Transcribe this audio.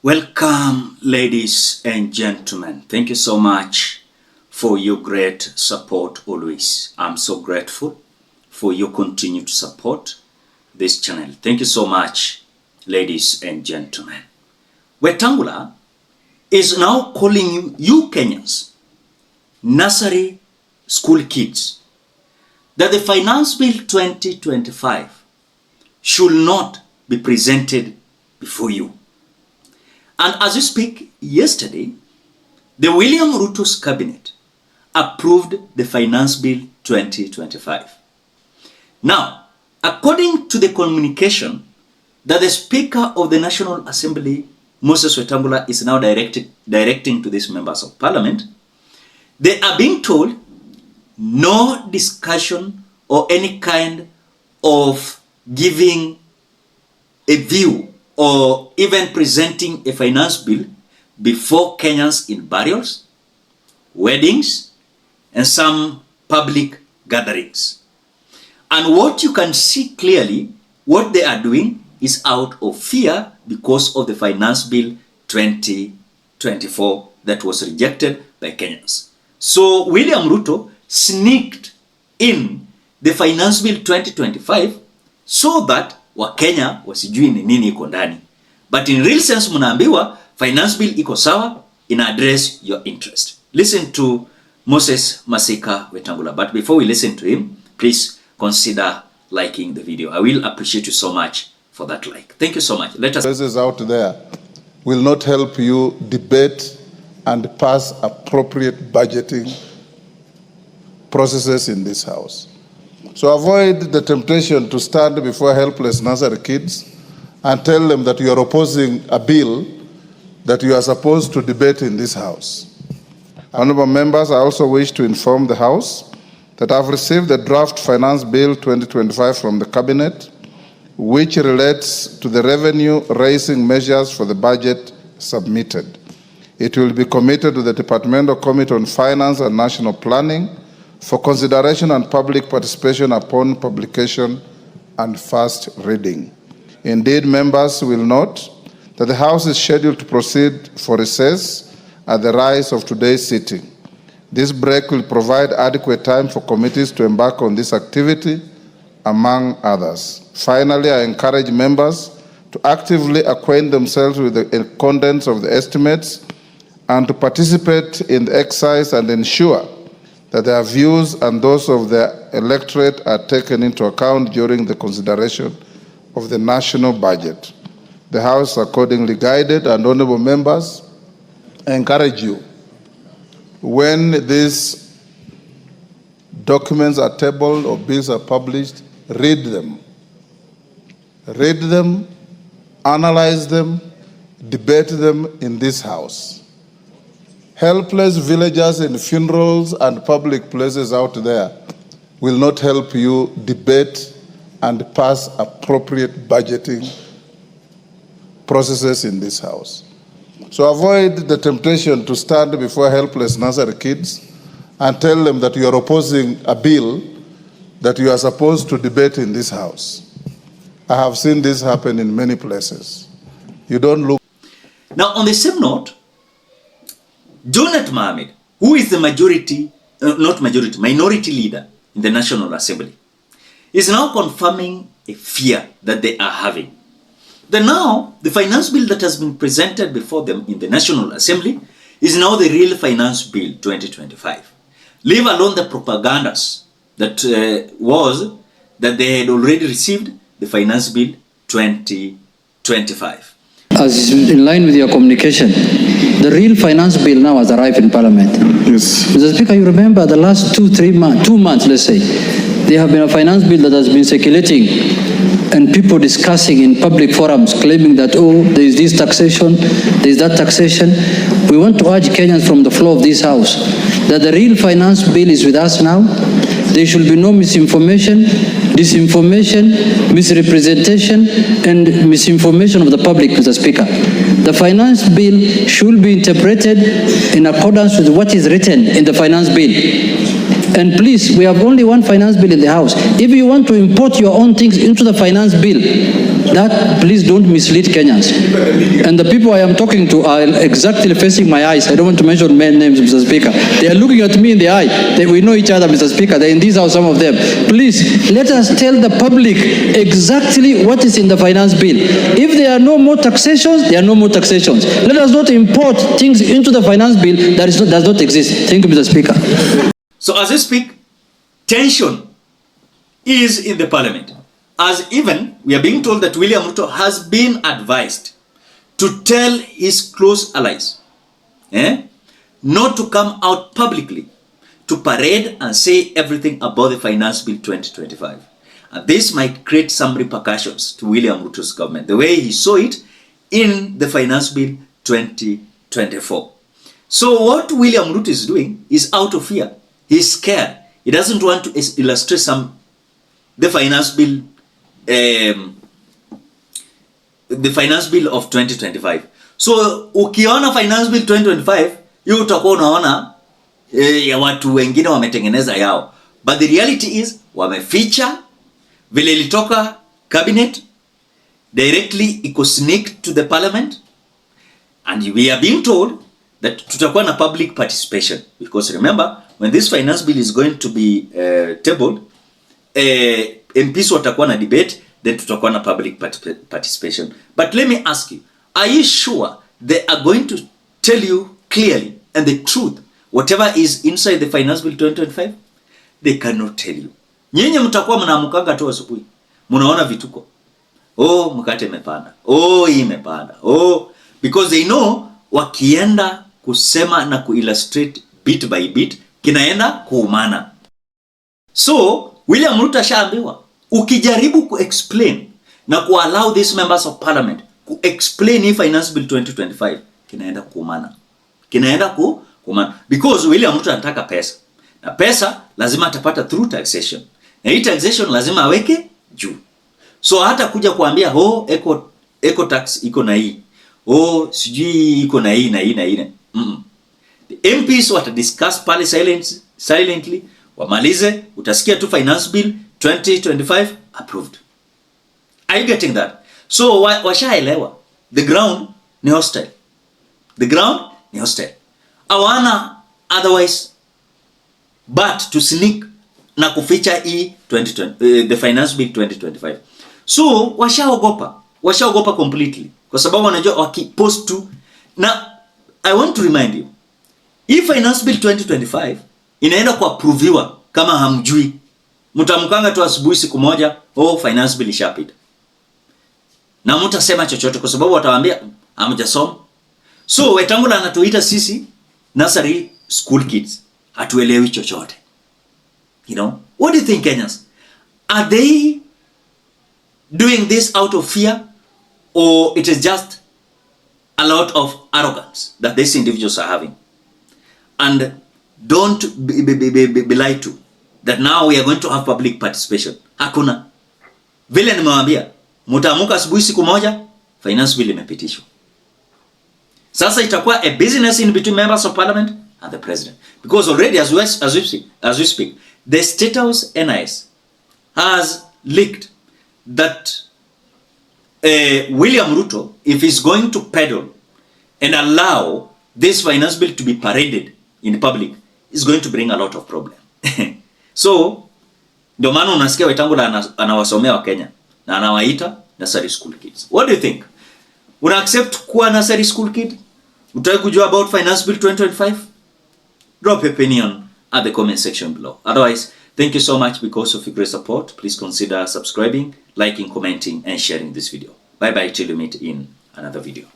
Welcome, ladies and gentlemen. Thank you so much for your great support always. I'm so grateful for your continued support this channel. Thank you so much, ladies and gentlemen. Wetangula is now calling you Kenyans, nursery school kids, that the Finance Bill 2025 should not be presented before you. And as we speak, yesterday, the William Ruto's cabinet approved the Finance Bill 2025. Now, according to the communication that the Speaker of the National Assembly, Moses Wetangula, is now directing to these members of Parliament, they are being told no discussion or any kind of giving a view or even presenting a finance bill before Kenyans in burials, weddings, and some public gatherings. And what you can see clearly, what they are doing is out of fear because of the Finance Bill 2024 that was rejected by Kenyans. So William Ruto sneaked in the Finance Bill 2025 so that Wakenya wasijui ni nini iko ndani. But in real sense mnaambiwa Finance Bill iko sawa, in address your interest. Listen to Moses Masika Wetangula. But before we listen to him, please consider liking the video. I will appreciate you so much for that like. Thank you so much. Let us. Voices out there will not help you debate and pass appropriate budgeting processes in this house. So avoid the temptation to stand before helpless nursery kids and tell them that you are opposing a bill that you are supposed to debate in this house. Honorable members, I also wish to inform the House that I have received the draft Finance Bill 2025 from the Cabinet, which relates to the revenue-raising measures for the budget submitted. It will be committed to the Departmental Committee on Finance and National Planning for consideration and public participation upon publication and first reading. Indeed, members will note that the House is scheduled to proceed for recess at the rise of today's sitting. This break will provide adequate time for committees to embark on this activity, among others. Finally, I encourage members to actively acquaint themselves with the contents of the estimates and to participate in the exercise and ensure that their views and those of the electorate are taken into account during the consideration of the national budget. The House accordingly guided, and honorable members, I encourage you, when these documents are tabled or bills are published, read them. Read them, analyze them, debate them in this House. Helpless villagers in funerals and public places out there will not help you debate and pass appropriate budgeting processes in this House. So avoid the temptation to stand before helpless nursery kids and tell them that you are opposing a bill that you are supposed to debate in this House. I have seen this happen in many places. You don't look. Now, on the same note, Jonet Mohamed, who is the minority leader in the National Assembly, is now confirming a fear that they are having. That now, the finance bill that has been presented before them in the National Assembly is now the real Finance Bill 2025. Leave alone the propagandas that was that they had already received the Finance Bill 2025. As in line with your communication, the real finance bill now has arrived in Parliament. Yes. Mr. Speaker, you remember the last 2 months, let's say, there have been a finance bill that has been circulating and people discussing in public forums, claiming that, oh, there is this taxation, there is that taxation. We want to urge Kenyans from the floor of this House that the real finance bill is with us now. There should be no misinformation, disinformation, misrepresentation, and misinformation of the public, Mr. Speaker. The finance bill should be interpreted in accordance with what is written in the finance bill. And please, we have only one finance bill in the House. If you want to import your own things into the finance bill, That, please don't mislead Kenyans. And the people I am talking to are exactly facing my eyes. I don't want to mention many names, Mr. Speaker. They are looking at me in the eye. We know each other, Mr. Speaker. They're in these are some of them. Please, let us tell the public exactly what is in the finance bill. If there are no more taxations, there are no more taxations. Let us not import things into the finance bill that does not exist. Thank you, Mr. Speaker. So as I speak, tension is in the parliament. As even we are being told that William Ruto has been advised to tell his close allies not to come out publicly to parade and say everything about the finance bill 2025. And this might create some repercussions to William Ruto's government, the way he saw it in the finance bill 2024. So what William Ruto is doing is out of fear. He's scared. He doesn't want to illustrate the finance bill of 2025. So ukiona finance bill 2025, hiyo utakuwa unaona ya watu wengine wametengeneza yao. But the reality is wameficha vile ilitoka cabinet directly iko sneak to the parliament, and we are being told that tutakuwa na public participation, because remember when this finance bill is going to be tabled, MPs watakuwa na debate, then tutakuwa na public participation. But let me ask you, are you sure they are going to tell you clearly and the truth whatever is inside the finance bill 2025? They cannot tell you. Nyinyi mtakuwa mnaamkanga tu asubuhi, mnaona vituko, mkate imepanda, hii imepanda, because they know wakienda kusema na kuillustrate bit by bit kinaenda kuumana. So William Ruto ashaambiwa, ukijaribu kuexplain na kuallow these members of parliament kuexplain hii finance bill 2025, kinaenda kuumana. Kinaenda kuumana because William Ruto anataka pesa. Na pesa lazima atapata through taxation. Na hii taxation lazima aweke juu. So hata kuja kuambia eco tax iko na hii, sijui iko na hii na hii na hii. The MPs wata discuss pale silently, wamalize, utasikia tu finance bill 2025 approved. Are you getting that? So washaelewa the ground ni hostile. The ground ni hostile. Awana otherwise but to sneak na kuficha the finance bill 2025. So washaogopa completely, kwa sababu wanajua wakipost tu. Na I want to remind you, hii finance bill 2025 inaenda kuapproviwa kama hamjui. Mtamkanga tu asubuhi siku moja, finance bill ishapita. Na mtasema chochote kwa sababu watawaambia hamjasoma. So Wetangula anatuita sisi nursery school kids, hatuelewi chochote. You know, what do you think, Kenyans? Are they doing this out of fear, or it is just a lot of arrogance that these individuals are having? And don't be lied to that now we are going to have public participation. Hakuna. Vile nimewaambia, mtaamuka asubuhi siku moja, finance bill imepitishwa. Sasa itakuwa a business in between members of parliament and the president. Because already as we speak, the Statehouse NIS has leaked that William Ruto, if he's going to peddle and allow this finance bill to be paraded in public, is going to bring a lot of problem. So ndio maana unasikia Wetangula anawasomea wa Kenya na anawaita nursery school kids. What do you think? Una accept kuwa nursery school kid? Utaki kujua about finance bill 2025? Drop your opinion at the comment section below. Otherwise, thank you so much because of your great support. Please consider subscribing, liking, commenting, and sharing this video. Bye bye till you meet in another video.